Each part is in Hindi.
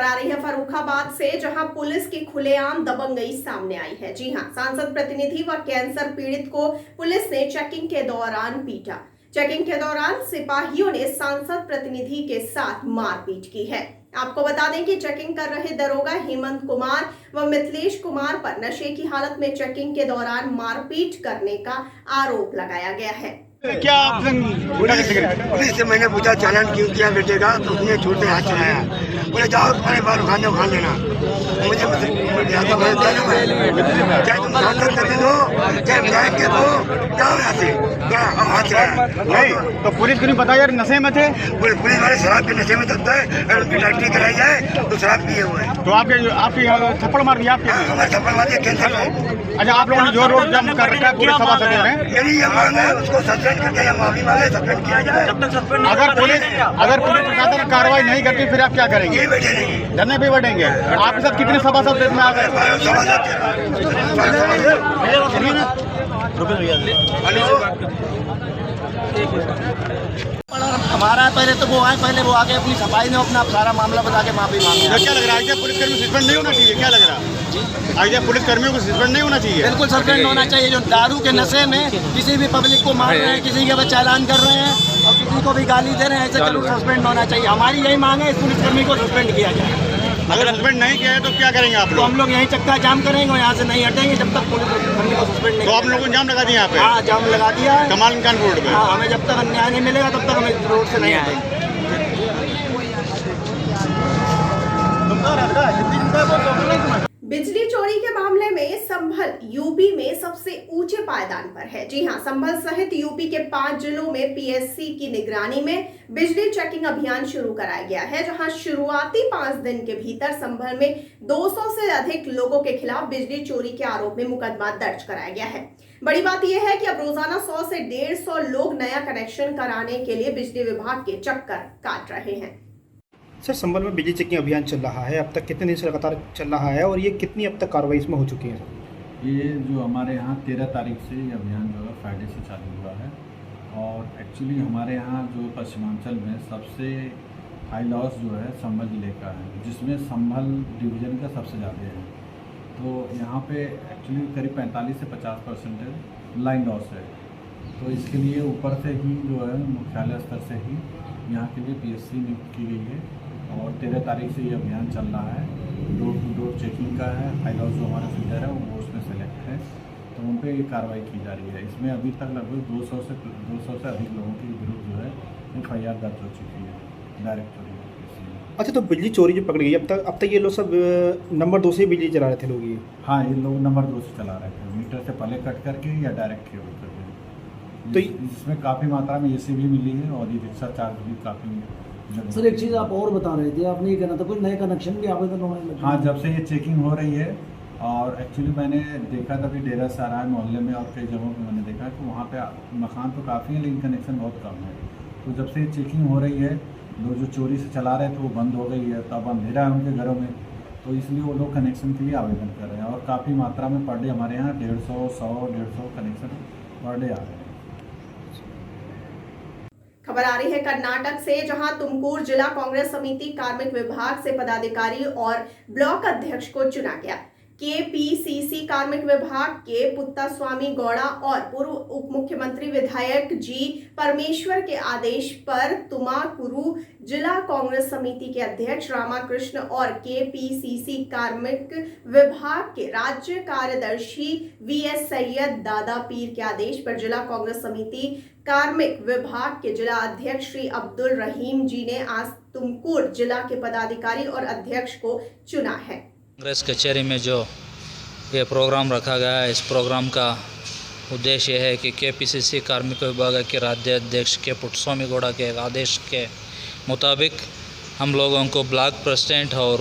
आ रही है फर्रुखाबाद से, जहां पुलिस की खुलेआम दबंगई सामने आई है। जी हां, सांसद प्रतिनिधि व कैंसर पीड़ित को पुलिस ने चेकिंग के दौरान पीटा। चेकिंग के दौरान सिपाहियों ने सांसद प्रतिनिधि के साथ मारपीट की है। आपको बता दें कि चेकिंग कर रहे दरोगा हेमंत कुमार व मिथिलेश कुमार पर नशे की हालत में चेकिंग के दौरान मारपीट करने का आरोप लगाया गया है। क्या पुलिस से मैंने पूछा चालान क्यों किया बेटे का, तो उसने छोड़ते हाथ चलाया। बोले जाओ तुम्हारे बाल उखाड़ लेना। मुझे चाहे तुम सांसद करने दो, चाहे विधायक के दो, जाओ यहाँ से। हाथ चलाया नहीं तो पुलिस को नहीं पता यार नशे में थे। पुलिस वाले शराब के नशे में चलता है, अगर उनकी डॉक्टरी कराई जाए तो शराब पिए हुए हैं। तो आपके थप्पड़ मार दिया आपके? हमारे थप्पड़ मार दिया कैंसर में। अच्छा, आप लोगों ने जो रोड जाम कर रखा है पूरे सभा सदन में, मेरी ये मांग है उसको सस्पेंड करके या माफी मांगे, सस्पेंड किया जाए। अगर पुलिस प्रशासन कार्रवाई नहीं करती फिर आप क्या करेंगे? ये बैठे नहीं, धरने पे बैठेंगे। आपके साथ कितने सभासद में आ गए? हमारा पहले तो वो आए, पहले वो आके अपनी सफाई में अपना सारा मामला बता के माफी मांगे। क्या लग रहा है पुलिस कर्मी सस्पेंड नहीं होना चाहिए? क्या लग रहा है आगे पुलिस कर्मियों को सस्पेंड नहीं होना चाहिए? बिल्कुल सस्पेंड होना चाहिए। जो दारू के नशे में किसी भी पब्लिक को मार रहे हैं, किसी के चालान कर रहे हैं और किसी को भी गाली दे रहे हैं, ऐसे जरूर सस्पेंड होना चाहिए। हमारी यही मांग है इस पुलिसकर्मी को सस्पेंड किया जाए। अगर सस्पेंड नहीं किया है तो क्या करेंगे आप तो लोग? हम लोग यहीं चक्का जाम करेंगे और यहाँ से नहीं हटेंगे जब तक पुलिसकर्मी को सस्पेंड नहीं। तो आप लोगों ने जाम लगा दिया यहाँ पे? हाँ, जाम लगा दिया है। कमाल खान रोड पे। हाँ, हमें जब तक न्याय नहीं मिलेगा तब तक हमें रोड से नहीं हटेंगे। बिजली चोरी के मामले में संभल यूपी में सबसे ऊंचे पायदान पर है। जी हां, संभल सहित यूपी के 5 जिलों में पीएससी की निगरानी में बिजली चेकिंग अभियान शुरू कराया गया है, जहां शुरुआती 5 दिन के भीतर संभल में 200 से अधिक लोगों के खिलाफ बिजली चोरी के आरोप में मुकदमा दर्ज कराया गया है। बड़ी बात यह है कि अब रोजाना 100 से 150 लोग नया कनेक्शन कराने के लिए बिजली विभाग के चक्कर काट रहे हैं। सर, संभल में बिजली चेकिंग अभियान चल रहा है, अब तक कितने दिन से लगातार चल रहा है और ये कितनी अब तक कार्रवाई इसमें हो चुकी है? ये जो हमारे यहाँ 13 तारीख से ये अभियान जो है फ्राइडे से चालू हुआ है और एक्चुअली हमारे यहाँ जो पश्चिमांचल में सबसे हाई लॉस जो है संभल जिले का है, जिसमें संभल डिवीज़न का सबसे ज़्यादा है। तो यहाँ पे एक्चुअली करीब 45 से 50% लाइन लॉस है। तो इसके लिए ऊपर से ही जो है मुख्यालय स्तर से ही यहाँ के लिए पीएससी नियुक्त की गई है और 13 तारीख से ये अभियान चल रहा है। डोर टू डोर चेकिंग का है। हाई लॉस जो हमारा फील्डर है वो उसमें सेलेक्ट है, तो उन पर ये कार्रवाई की जा रही है। इसमें अभी तक लगभग 200 से अधिक लोगों के विरुद्ध जो है FIR दर्ज हो चुकी है डायरेक्ट चोरी में। अच्छा, तो बिजली चोरी जो पकड़ गई, अब तक ये लोग सब नंबर 2 से बिजली चला रहे थे लोग ये? हाँ, ये लोग नंबर 2 से चला रहे थे, मीटर से पहले कट करके या डायरेक्ट केबल करके। तो इसमें काफ़ी मात्रा में AC भी मिली है और ये रिक्शा चार्ज भी काफ़ी। सर, एक चीज़ आप और बता रहे थे, आपने ये कहना था कुछ नए कनेक्शन भी आवेदन होने लगे? हाँ, जब से ये चेकिंग हो रही है और एक्चुअली मैंने देखा था कि डेरा सारा मोहल्ले में और कई जगहों पे मैंने देखा कि वहाँ पे मकान तो काफ़ी है लेकिन कनेक्शन बहुत कम है। तो जब से ये चेकिंग हो रही है, लोग जो चोरी से चला रहे थे वो बंद हो गई है, तो अब अंधेरा है उनके घरों में, तो इसलिए वो लोग कनेक्शन के लिए आवेदन कर रहे हैं और काफ़ी मात्रा में पर डे हमारे यहाँ 150 कनेक्शन पर डे आ रहे हैं। खबर आ रही है कर्नाटक से, जहां तुमकुर जिला कांग्रेस समिति कार्मिक विभाग से पदाधिकारी और ब्लॉक अध्यक्ष को चुना गया। KPCC कार्मिक विभाग के पुत्तास्वामी गौड़ा और पूर्व उप मुख्यमंत्री विधायक जी परमेश्वर के आदेश पर तुमाकुरु जिला कांग्रेस समिति के अध्यक्ष रामाकृष्ण और KPCC कार्मिक विभाग के राज्य कार्यदर्शी VS सैयद दादा पीर के आदेश पर जिला कांग्रेस समिति कार्मिक विभाग के जिला अध्यक्ष श्री अब्दुल रहीम जी ने आज तुमकुर जिला के पदाधिकारी और अध्यक्ष को चुना है। कांग्रेस कचहरी में जो ये प्रोग्राम रखा गया है, इस प्रोग्राम का उद्देश्य है कि KPCC कार्मिक विभाग के राज्य अध्यक्ष के पुट्टस्वामी गौड़ा के आदेश के मुताबिक हम लोगों को ब्लॉक प्रेसिडेंट और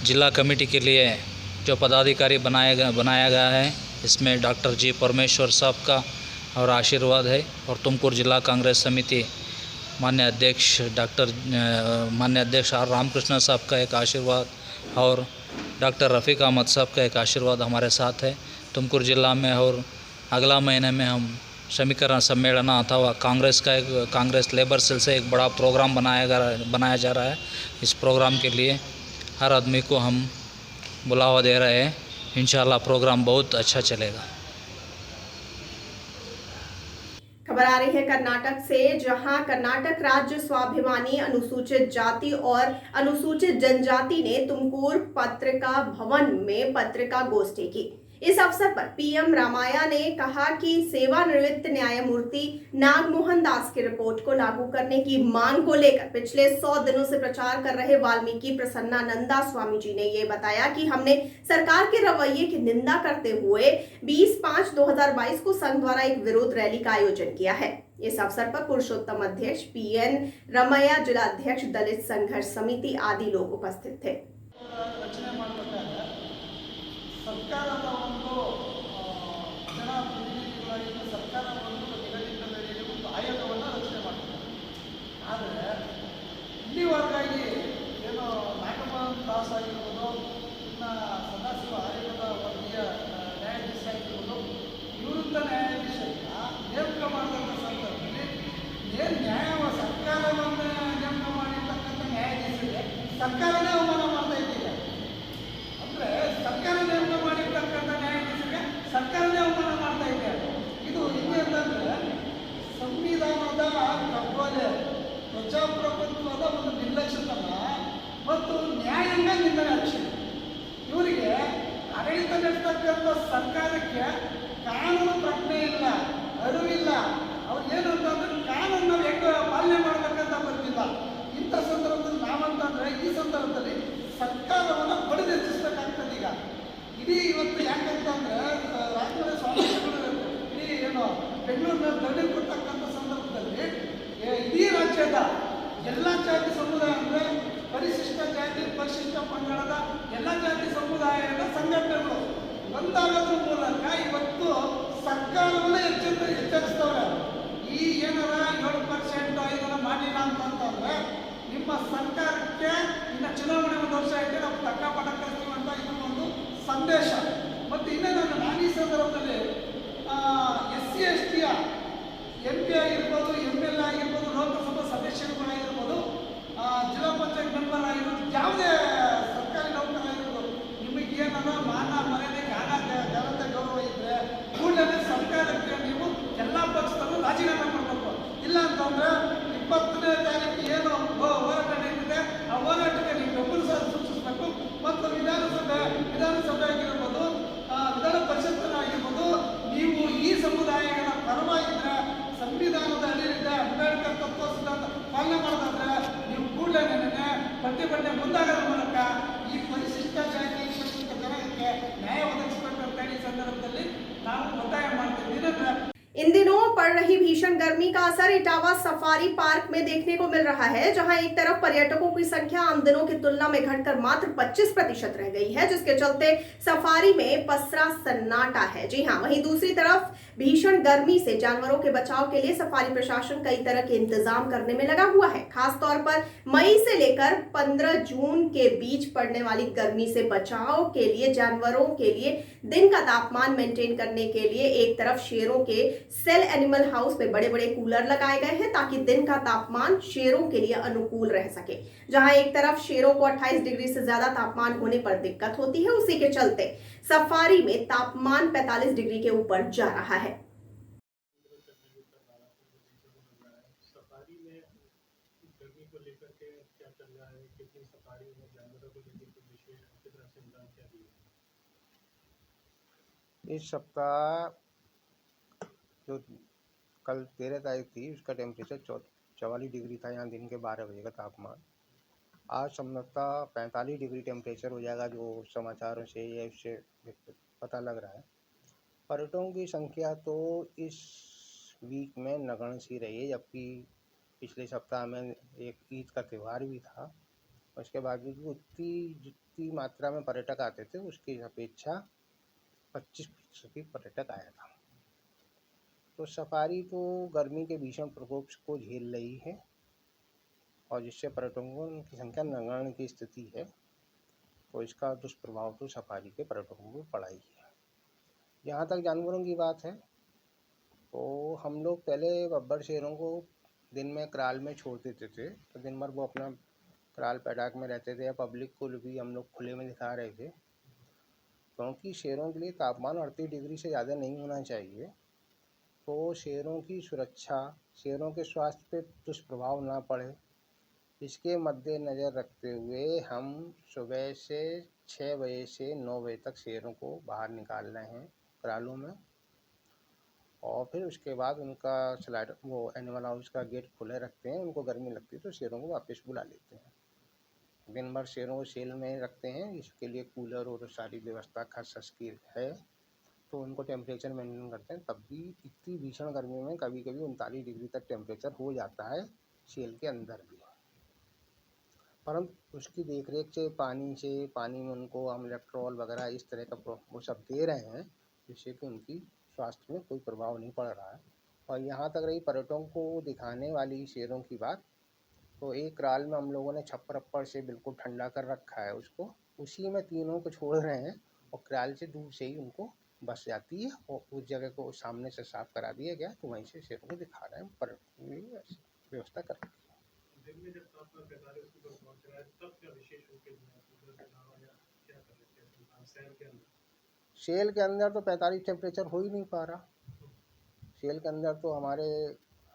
जिला कमेटी के लिए जो पदाधिकारी बनाया गया है, इसमें डॉक्टर जी परमेश्वर साहब का और आशीर्वाद है और तुमकुर जिला कांग्रेस समिति मान्य अध्यक्ष R रामकृष्ण साहब का एक आशीर्वाद और डॉक्टर रफ़ीक अहमद साहब का एक आशीर्वाद हमारे साथ है। तुमकुर जिला में और अगला महीने में हम समीकरण सम्मेलन अथवा कांग्रेस लेबर सेल से एक बड़ा प्रोग्राम बनाया जा रहा है। इस प्रोग्राम के लिए हर आदमी को हम बुलावा दे रहे हैं। इंशाल्लाह प्रोग्राम बहुत अच्छा चलेगा। खबर आ रही है कर्नाटक से, जहां कर्नाटक राज्य स्वाभिमानी अनुसूचित जाति और अनुसूचित जनजाति ने तुमकुर पत्रिका भवन में पत्रिका गोष्ठी की। इस अवसर पर पीएम रामाया ने कहा कि सेवानिवृत्त न्यायमूर्ति नागमोहन दास की रिपोर्ट को लागू करने की मांग को लेकर पिछले 100 दिनों से प्रचार कर रहे वाल्मीकि प्रसन्नानंदा स्वामी जी ने ये बताया कि हमने सरकार के रवैये की निंदा करते हुए 20/5/2022 को संघ द्वारा एक विरोध रैली का आयोजन किया है। इस अवसर पर पुरुषोत्तम अध्यक्ष पीएन रमैया, जिला अध्यक्ष दलित संघर्ष समिति आदि लोग उपस्थित थे। ಸರ್ಕಾರದ ಒಂದು ಜನಪ್ರತಿನಿಧಿಗಳಾಗಿದ್ದು ಸರ್ಕಾರ ಒಂದು ನಿಗದಿತ ಒಂದು ಆಯೋಗವನ್ನು ರಚನೆ ಮಾಡ್ತಾರೆ. ಆದರೆ ಇಲ್ಲಿವರೆಗಾಗಿ ಏನು ನಾಗಮೋಹನ್ ದಾಸ್ ಆಗಿರ್ಬೋದು, ಇನ್ನು ಸದಾಶಿವ ಆಯೋಗದ ವರದಿಯ ನ್ಯಾಯಾಧೀಶ ಆಗಿರ್ಬೋದು, ನಿವೃತ್ತ ನ್ಯಾಯಾಧೀಶರನ್ನ ನೇಮಕ ಮಾಡಿದಂಥ ಸಂದರ್ಭದಲ್ಲಿ ಏನು ಸರ್ಕಾರವನ್ನು ನೇಮಕ ಮಾಡಿರ್ತಕ್ಕಂಥ ನ್ಯಾಯಾಧೀಶರಿಗೆ ಸರ್ಕಾರನೇ ಅವಮಾನ ಮಾಡ್ತಾ ಇದ್ದೀವಿ. ಅಂದರೆ ಸರ್ಕಾರ ನೇಮಕ ಮಾಡಿರ್ತಕ್ಕಂಥ ನ್ಯಾಯಾಧೀಶರಿಗೆ ಸರ್ಕಾರನೇ ಅವಮಾನ ಮಾಡ್ತಾ ಇದ್ದಾರೆ. ಇದು ಹಿಂಗೆ ಅಂತಂದರೆ ಸಂವಿಧಾನದ ಕಗ್ಗೊಲೆ, ಪ್ರಜಾಪ್ರಭುತ್ವದ ಒಂದು ನಿರ್ಲಕ್ಷ್ಯತನ ಮತ್ತು ನ್ಯಾಯಾಂಗ ನಿಂದನೆ ರಕ್ಷಣೆ. ಇವರಿಗೆ ಆಡಳಿತ ನಡೆಸ್ತಕ್ಕಂಥ ಸರ್ಕಾರಕ್ಕೆ ಕಾನೂನು ಪ್ರಜ್ಞೆ ಇಲ್ಲ, ಅರಿವಿಲ್ಲ. ಅವ್ರಿಗೇನು ಅಂತಂದ್ರೆ ಕಾನೂನು ನಾವು ಹೆಂಗೆ ಪಾಲನೆ ಮಾಡಬೇಕಂತ ಬರ್ತಿಲ್ಲ. ಇಂಥ ಸಂದರ್ಭದಲ್ಲಿ ನಾವಂತಂದರೆ ಈ ಸಂದರ್ಭದಲ್ಲಿ ಸರ್ಕಾರವನ್ನು ಬಡಿದೆಚ್ಚಿಸ್ಬೇಕಾಗ್ತದೆ. ಈಗ ಇಡೀ ಇವತ್ತು ಯಾಕಂತಂದರೆ ರಾಜ್ಯದ ಸ್ವಾತಂತ್ರ್ಯಗಳು ಇಡೀ ಏನು ಬೆಂಗಳೂರಿನ ದಂಡೆ ಕೊಡ್ತಕ್ಕಂಥ ಸಂದರ್ಭದಲ್ಲಿ ಇಡೀ ರಾಜ್ಯದ ಎಲ್ಲ ಜಾತಿ ಸಮುದಾಯ ಅಂದರೆ ಪರಿಶಿಷ್ಟ ಜಾತಿ, ಪರಿಶಿಷ್ಟ ಪಂಗಡದ ಎಲ್ಲ ಜಾತಿ ಸಮುದಾಯದ ಸಂಘಟನೆಗಳು ಒಂದಾಗೋದ್ರ ಮೂಲಕ ಇವತ್ತು ಸರ್ಕಾರವನ್ನೇ ಎಚ್ಚರಿಸ್ತವ್ರೆ. ಈ ಏನಾರ 7% ಇದನ್ನು ಮಾಡಿಲ್ಲ ಅಂತಂತಂದರೆ ನಿಮ್ಮ ಸರ್ಕಾರಕ್ಕೆ ಇನ್ನು ಚುನಾವಣೆ ಒಂದು ವರ್ಷ ಆಯಿತು, ನಾವು ತಕ್ಕಪಾಠ ಕಳಿಸ್ತೀವಿ ಅಂತ ಇದು ಒಂದು ಸಂದೇಶ. ಮತ್ತು ಇನ್ನೇನು ನಾನು ಈ ಸಂದರ್ಭದಲ್ಲಿ SC ST MP ಆಗಿರ್ಬೋದು, ML ಆಗಿರ್ಬೋದು, ಲೋಕಸಭಾ ಸದಸ್ಯರುಗಳಾಗಿರ್ಬೋದು, ಜಿಲ್ಲಾ ಪಂಚಾಯತ್ ಮೆಂಬರ್ ಆಗಿರ್ಬೋದು, ಯಾವುದೇ ಸರ್ಕಾರಿ ನೌಕರರಾಗಿರ್ಬೋದು, ನಿಮಗೇನಾರ ಮಾನ ಮರ್ಯಾದೆ ಘನತೆ ಗೌರವ ಇದ್ದರೆ ಕೂಡಲೇ ಸರ್ಕಾರಕ್ಕೆ ನೀವು ಎಲ್ಲ ಪಕ್ಷದಲ್ಲೂ ರಾಜೀನಾಮೆ ಮಾಡಬೇಕು. ಇಲ್ಲ ಅಂತಂದರೆ 20ನೇ ತಾರೀಕು ಏನು ಹೋರಾಟ ನಡೀತಿದೆ ಆ ಹೋರಾಟಕ್ಕೆ ನೀವು ಬೆಂಬಲ ಸೂಚಿಸಬೇಕು. ಮತ್ತು ವಿಧಾನಸಭೆ ಆಗಿರ್ಬೋದು, ವಿಧಾನ ಪರಿಷತ್ತಿನಾಗಿರ್ಬೋದು, ನೀವು ಈ ಸಮುದಾಯಗಳ ಪರವಾಗಿದ್ದರೆ ಸಂವಿಧಾನದ ಅಡಿಯಿದ್ದ ಅಂಬೇಡ್ಕರ್ ತತ್ವ ಸಿದ್ಧಾಂತ ಪಾಲನೆ ಮಾಡೋದಾದ್ರೆ ನೀವು ಕೂಡಲೇ ಪ್ರತಿಭಟನೆ ಮುಂದಾಗೋದ್ರ ಮೂಲಕ ಈ ಪರಿಶಿಷ್ಟ ಜಾತಿ ಪರಿಶಿಷ್ಟ ಜನಕ್ಕೆ ನ್ಯಾಯ ಒದಗಿಸಬೇಕಂತ ಹೇಳಿ ಸಂದರ್ಭದಲ್ಲಿ ನಾವು ಒತ್ತಾಯ ಮಾಡ್ತಿದ್ದೀವಿ. इन दिनों पड़ रही भीषण गर्मी का असर इटावा सफारी पार्क में देखने को मिल रहा है, जहां एक तरफ पर्यटकों की संख्या आम दिनों की तुलना में घटकर मात्र 25% रह गई है, जिसके चलते सफारी में पसरा सन्नाटा है। जी हां, वहीं दूसरी तरफ भीषण गर्मी से जानवरों के बचाव के लिए सफारी प्रशासन कई तरह के इंतजाम करने में लगा हुआ है। खासतौर पर मई से लेकर 15 जून के बीच पड़ने वाली गर्मी से बचाव के लिए जानवरों के लिए दिन का तापमान मेंटेन करने के लिए एक तरफ शेरों के सेल एनिमल हाउस में बड़े बड़े कूलर लगाए गए हैं, ताकि दिन का तापमान शेरों के लिए अनुकूल रह सके। जहां एक तरफ शेरों को 28 डिग्री से ज्यादा तापमान होने पर दिक्कत होती है, उसी के चलते सफारी में तापमान 45 डिग्री के ऊपर जा रहा है। इस सप्ताह जो कल 13 तारीख थी, उसका टेम्परेचर 44 डिग्री था यहाँ दिन के 12 बजे का तापमान। आज संभवतः 45 डिग्री टेम्परेचर हो जाएगा, जो समाचारों से या इससे पता लग रहा है। पर्यटकों की संख्या तो इस वीक में नगण्य सी रही है, जबकि पिछले सप्ताह में एक ईद का त्यौहार भी था। उसके बाद भी जितनी मात्रा में पर्यटक आते थे उसकी अपेक्षा 25% पर्यटक आया था। तो सफारी तो गर्मी के भीषण प्रकोप को झेल रही है और जिससे पर्यटकों की संख्या नगण्य की स्थिति है, तो इसका दुष्प्रभाव तो सफारी के पर्यटकों को पड़ा ही है। जहाँ तक जानवरों की बात है, तो हम लोग पहले बब्बर शेरों को दिन में क्राल में छोड़ देते थे, तो दिन भर वो अपना कराल पैडाक में रहते थे या पब्लिक को भी हम लोग खुले में दिखा रहे थे, क्योंकि शेरों के लिए तापमान 38 डिग्री से ज़्यादा नहीं होना चाहिए। तो शेरों की सुरक्षा, शेरों के स्वास्थ्य पे दुष्प्रभाव ना पड़े, इसके मद्देनज़र रखते हुए हम सुबह से 6 बजे से 9 बजे तक शेरों को बाहर निकाल रहे हैं करालों में, और फिर उसके बाद उनका स्लाइडर वो एनिमल हाउस का गेट खुले रखते हैं। उनको गर्मी लगती है तो शेरों को वापस बुला लेते हैं। दिन भर शेरों को सेल में रखते हैं, इसके लिए कूलर और सारी व्यवस्था खास की है। तो उनको टेम्परेचर मेंटेन करते हैं, तब भी इतनी भीषण गर्मी में कभी कभी 39 डिग्री तक टेम्परेचर हो जाता है सेल के अंदर भी। परंतु उसकी देखरेख से पानी में उनको हम इलेक्ट्रॉल वगैरह इस तरह का वो सब दे रहे हैं, जिससे कि उनकी स्वास्थ्य में कोई प्रभाव नहीं पड़ रहा है। और यहाँ तक रही पर्यटकों को दिखाने वाली शेरों की बात, तो एक कराल में हम लोगों ने छप्पर अप्पर से बिल्कुल ठंडा कर रखा है उसको, उसी में तीनों को छोड़ रहे हैं और कराल से दूर से ही उनको बस जाती है और उस जगह को सामने से साफ करा दिया गया, तो वहीं से शेरों को दिखा रहे हैं, पर्यटकों की व्यवस्था कर रखी है। दिन में जब तापमान 45 ऊपर पहुंच रहा है, तब क्या विशेष रूप के क्या कर रहे हैं सेल के अंदर? तो 45 टेम्परेचर हो ही नहीं पा रहा। सेल के अंदर तो हमारे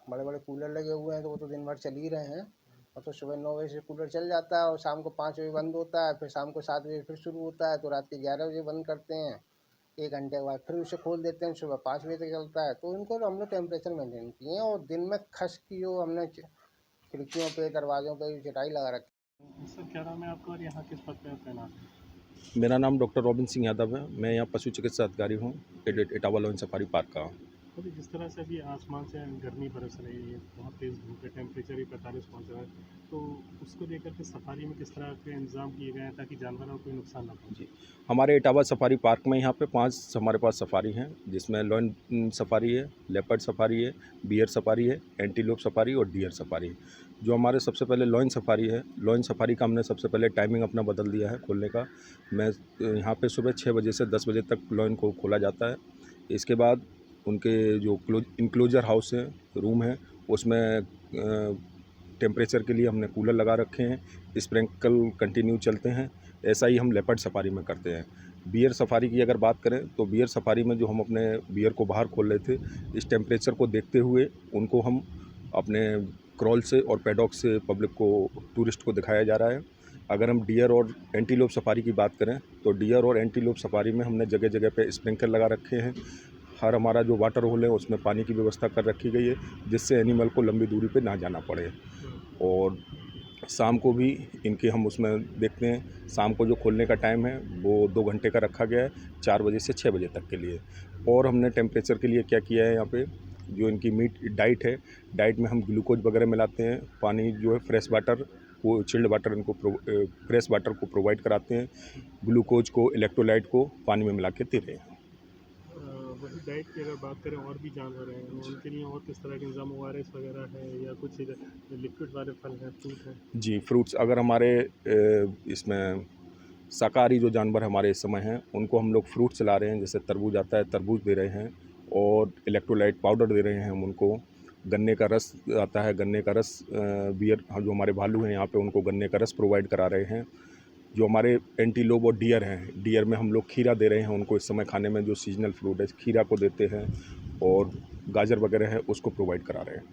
बड़े बड़े कूलर लगे हुए हैं, तो वो तो दिन भर चल ही रहे हैं। और तो सुबह 9 बजे से कूलर चल जाता है और शाम को 5 बजे बंद होता है, फिर शाम को 7 बजे फिर शुरू होता है, तो रात के 11 बजे बंद करते हैं। 1 घंटे के बाद फिर उसे खोल देते हैं, सुबह 5 बजे तक चलता है। तो इनको हम लोग टेम्परेचर मेंटेन किए हैं, और दिन में खस की जो हमने खिड़कियों पे दरवाज़ों पे चटाई लगा रखी। सर क्या नाम है आपका और यहाँ किस पद पर तैनात है? मेरा नाम डॉक्टर रॉबिन सिंह यादव है। मैं यहाँ पशु चिकित्सा अधिकारी हूँ इटावा लॉयन सफारी पार्क का। तो जिस तरह से अभी आसमान से गर्मी बरस रही है, बहुत तेज़ धूप है, टेम्परेचर भी 45 पहुँच रहा है, तो उसको लेकर के सफारी में किस तरह के इंतजाम किए गए हैं ताकि जानवरों को कोई नुकसान ना पहुँचे? हमारे इटावा सफारी पार्क में यहाँ पे 5 हमारे पास सफारी हैं, जिसमें लॉयन सफारी है, लेपर्ड सफारी है, बियर सफारी है, एंटीलोप सफारी और डियर सफारी। जो हमारे सबसे पहले लॉयन सफारी है, लॉयन सफारी का हमने सबसे पहले टाइमिंग अपना बदल दिया है खोलने का। मैं यहाँ पे सुबह 6 बजे से 10 बजे तक लॉयन को खोला जाता है। इसके बाद उनके जो इंक्लोजर हाउस है, रूम है, उसमें टेम्परेचर के लिए हमने कूलर लगा रखे हैं, स्प्रिंकल कंटिन्यू चलते हैं। ऐसा ही हम लेपर्ड सफारी में करते हैं। बियर सफारी की अगर बात करें तो बियर सफारी में जो हम अपने बियर को बाहर खोल रहे थे, इस टेम्परेचर को देखते हुए उनको हम अपने क्रॉल से और पैडॉक से पब्लिक को, टूरिस्ट को दिखाया जा रहा है। अगर हम डियर और एंटीलोप सफारी की बात करें तो डियर और एंटीलोप सफारी में हमने जगह जगह पे स्प्रिंकलर लगा रखे हैं। हर हमारा जो वाटर होल है उसमें पानी की व्यवस्था कर रखी गई है, जिससे एनिमल को लंबी दूरी पे ना जाना पड़े। और शाम को भी इनके हम उसमें देखते हैं, शाम को जो खोलने का टाइम है वो 2 घंटे का रखा गया है, 4 बजे से 6 बजे तक के लिए। और हमने टेम्परेचर के लिए क्या किया है, यहाँ पे जो इनकी मीट डाइट है, डाइट में हम ग्लूकोज वगैरह मिलाते हैं। पानी जो है फ्रेश वाटर, वो चिल्ड वाटर इनको फ्रेश वाटर को प्रोवाइड कराते हैं। ग्लूकोज को, इलेक्ट्रोलाइट को पानी में मिला के दे रहे हैं। वही डाइट की अगर बात करें, और भी जानवर हैं उनके लिए और किस तरह के इंतजाम, ORS वगैरह है या कुछ लिक्विड वाले फल हैं, फ्रूट हैं? जी, फ्रूट्स अगर हमारे इसमें शाकाहारी जो जानवर हमारे इस समय हैं, उनको हम लोग फ्रूट्स ला रहे हैं। जैसे तरबूज आता है, तरबूज दे रहे हैं, और इलेक्ट्रोलाइट पाउडर दे रहे हैं हम उनको। गन्ने का रस आता है, गन्ने का रस बियर जो हमारे भालू हैं यहाँ पे, उनको गन्ने का रस प्रोवाइड करा रहे हैं। जो हमारे एंटीलोप और डियर हैं, डियर में हम लोग खीरा दे रहे हैं उनको इस समय खाने में, जो सीजनल फ्रूट है, खीरा को देते हैं, और गाजर वगैरह है उसको प्रोवाइड करा रहे हैं।